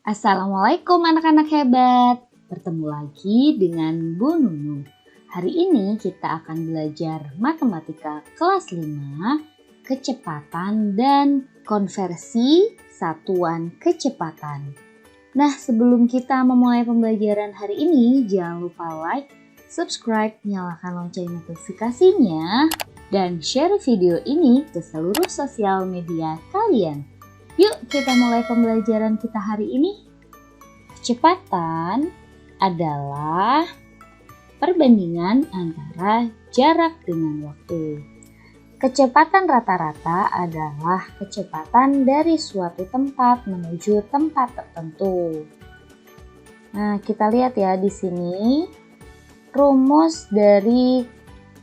Assalamualaikum anak-anak hebat. Bertemu lagi dengan Bu Nunu. Hari ini kita akan belajar matematika kelas 5, kecepatan dan konversi satuan kecepatan. Nah, sebelum kita memulai pembelajaran hari ini, jangan lupa like, subscribe, nyalakan lonceng notifikasinya, dan share video ini ke seluruh sosial media kalian. Yuk kita mulai pembelajaran kita hari ini. Kecepatan adalah perbandingan antara jarak dengan waktu. Kecepatan rata-rata adalah kecepatan dari suatu tempat menuju tempat tertentu. Nah, kita lihat ya di sini rumus dari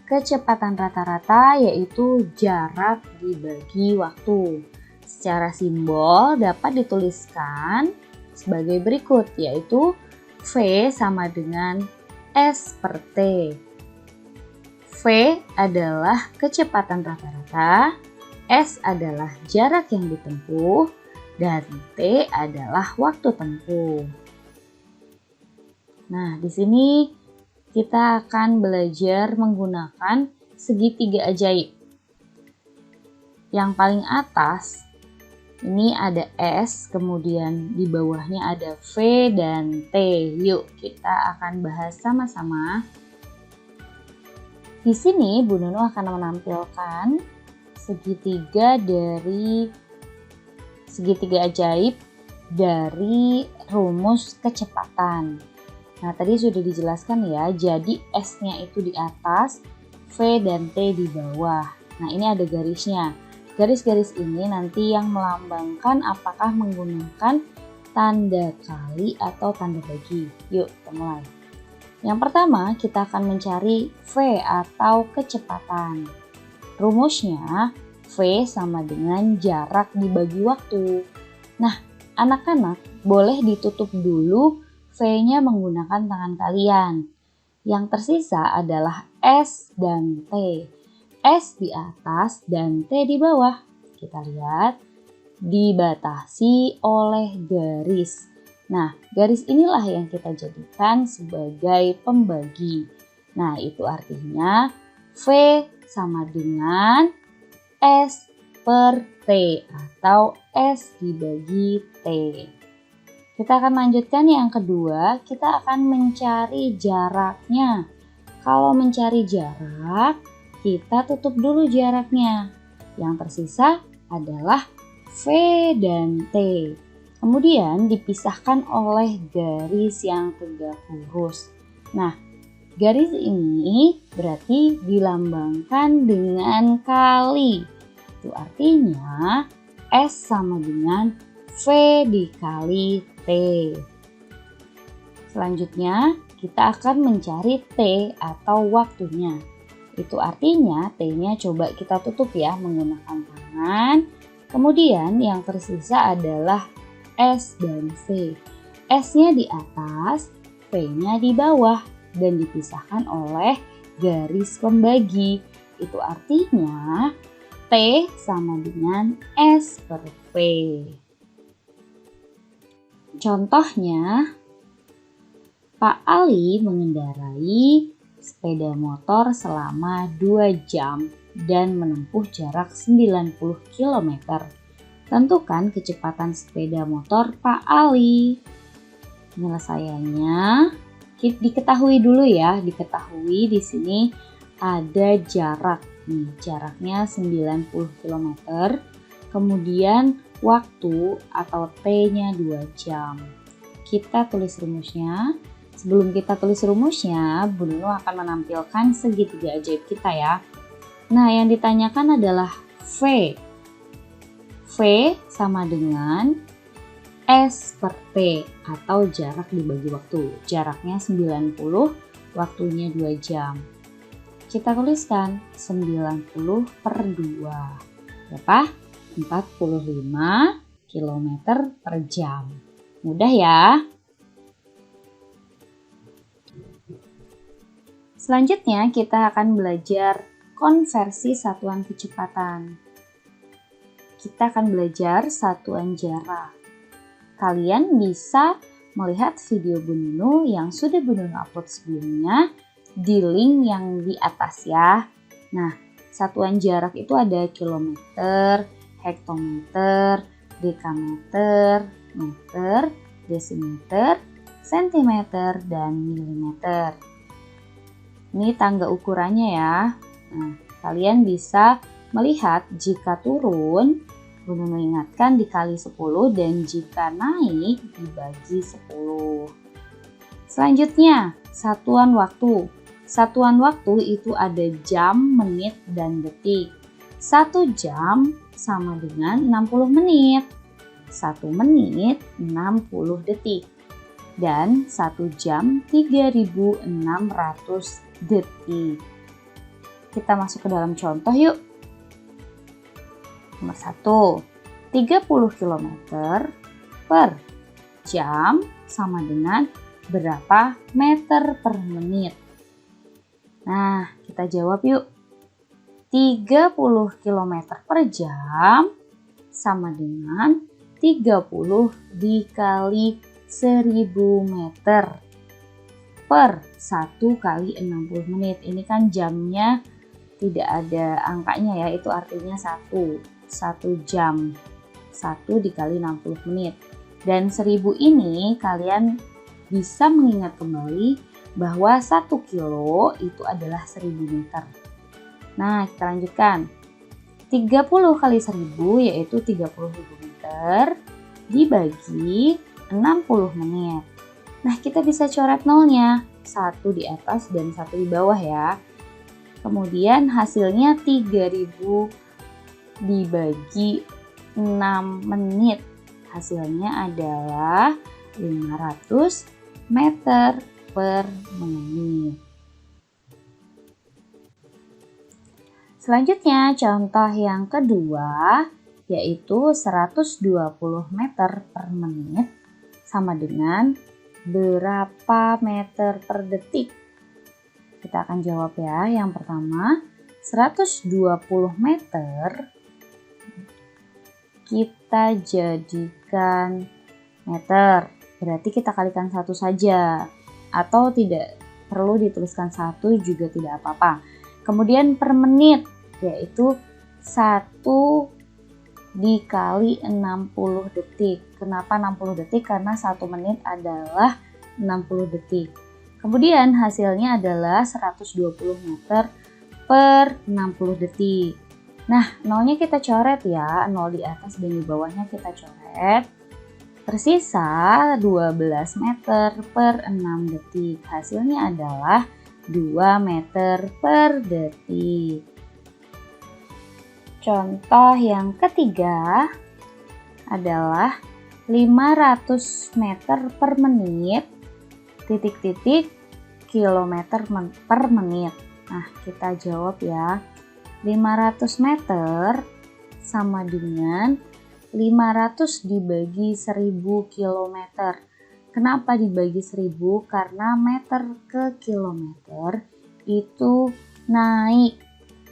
kecepatan rata-rata yaitu jarak dibagi waktu. Secara simbol dapat dituliskan sebagai berikut, yaitu V sama dengan S per T. V adalah kecepatan rata-rata, S adalah jarak yang ditempuh, dan T adalah waktu tempuh. Nah, di sini kita akan belajar menggunakan segitiga ajaib. Yang paling atas ini ada S, kemudian di bawahnya ada V dan T. Yuk kita akan bahas sama-sama. Di sini Bu Nunu akan menampilkan segitiga ajaib dari rumus kecepatan. Nah, tadi sudah dijelaskan ya, jadi S-nya itu di atas, V dan T di bawah. Nah, ini ada garisnya. Garis-garis ini nanti yang melambangkan apakah menggunakan tanda kali atau tanda bagi. Yuk kita mulai. Yang pertama kita akan mencari V atau kecepatan. Rumusnya V sama dengan jarak dibagi waktu. Nah, anak-anak boleh ditutup dulu V-nya menggunakan tangan kalian. Yang tersisa adalah S dan T. S di atas dan T di bawah. Kita lihat dibatasi oleh garis. Nah, garis inilah yang kita jadikan sebagai pembagi. Nah, itu artinya V sama dengan S per T atau S dibagi T. Kita akan lanjutkan yang kedua, kita akan mencari jaraknya. Kalau mencari jarak, kita tutup dulu jaraknya. Yang tersisa adalah V dan T. Kemudian dipisahkan oleh garis yang tegak lurus. Nah, garis ini berarti dilambangkan dengan kali. Itu artinya S sama dengan V dikali T. Selanjutnya kita akan mencari T atau waktunya. Itu artinya T-nya coba kita tutup ya menggunakan tangan. Kemudian yang tersisa adalah S dan V. S-nya di atas, V-nya di bawah dan dipisahkan oleh garis pembagi. Itu artinya T sama dengan S per V. Contohnya, Pak Ali mengendarai sepeda motor selama 2 jam dan menempuh jarak 90 km. Tentukan kecepatan sepeda motor Pak Ali. Penyelesaiannya diketahui dulu ya, diketahui di sini ada jarak. Nih, jaraknya 90 km. Kemudian waktu atau T-nya 2 jam. Kita tulis rumusnya. Sebelum kita tulis rumusnya, Bu Nunu akan menampilkan segitiga ajaib kita ya. Nah, yang ditanyakan adalah V. V sama dengan S per T atau jarak dibagi waktu. Jaraknya 90, waktunya 2 jam. Kita tuliskan 90 per 2. Berapa? 45 km per jam. Mudah ya. Selanjutnya kita akan belajar konversi satuan kecepatan. Kita akan belajar satuan jarak. kalian bisa melihat video Bu Nunu yang sudah Bu Nunu upload sebelumnya di link yang di atas ya. Nah, satuan jarak itu ada kilometer, hektometer, dekameter, meter, desimeter, sentimeter, dan milimeter. Ini tangga ukurannya ya. Nah, kalian bisa melihat jika turun, Bu Nunu ingatkan dikali 10 dan jika naik dibagi 10. Selanjutnya, satuan waktu. Satuan waktu itu ada jam, menit, dan detik. 1 jam sama dengan 60 menit. 1 menit 60 detik. Dan 1 jam 3600 detik. Kita masuk ke dalam contoh yuk. Nomor 1, 30 km per jam sama dengan berapa meter per menit? Nah, kita jawab yuk. 30 km per jam sama dengan 30 dikali 1000 meter per 1 kali 60 menit. Ini kan jamnya tidak ada angkanya ya, itu artinya 1 jam. 1 dikali 60 menit. Dan 1000 ini kalian bisa mengingat kembali bahwa 1 kilo itu adalah 1000 meter. Nah, kita lanjutkan. 30 kali 1000 yaitu 30.000 meter dibagi 60 menit. Nah, kita bisa coret nolnya. 1 di atas dan 1 di bawah ya. Kemudian hasilnya 3000 dibagi 6 menit. Hasilnya adalah 500 meter per menit. Selanjutnya contoh yang kedua yaitu 120 meter per menit sama dengan berapa meter per detik? Kita akan jawab ya. Yang pertama, 120 meter kita jadikan meter. Berarti kita kalikan 1 saja. Atau tidak perlu dituliskan 1 juga tidak apa-apa. Kemudian per menit yaitu 1 dikali 60 detik. Kenapa 60 detik? Karena 1 menit adalah 60 detik. Kemudian hasilnya adalah 120 meter per 60 detik. Nah, nolnya kita coret ya. 0 di atas dan di bawahnya kita coret. Tersisa 12 meter per 6 detik. Hasilnya adalah 2 meter per detik. Contoh yang ketiga adalah 500 meter per menit titik-titik kilometer per menit. Nah, kita jawab ya. 500 meter sama dengan 500 dibagi 1000 kilometer. Kenapa dibagi 1000? Karena meter ke kilometer itu naik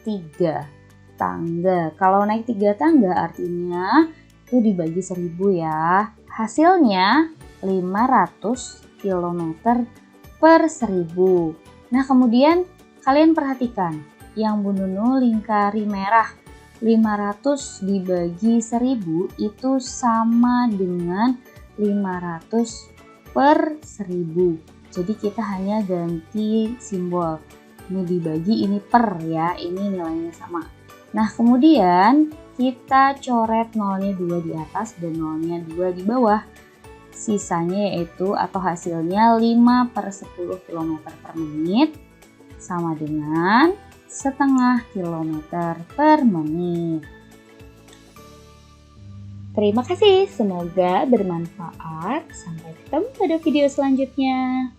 3 tangga. Kalau naik 3 tangga artinya itu dibagi 1000 ya. Hasilnya 500 km per 1000. Nah, kemudian kalian perhatikan yang Bu Nunu lingkari merah. 500 dibagi 1000 itu sama dengan 500 per 1000. Jadi kita hanya ganti simbol. Ini dibagi, ini per ya. Ini nilainya sama. Nah, kemudian kita coret nolnya 2 di atas dan nolnya 2 di bawah. Sisanya yaitu atau hasilnya 5 per 10 km per menit sama dengan setengah kilometer per menit. Terima kasih, semoga bermanfaat. Sampai ketemu pada video selanjutnya.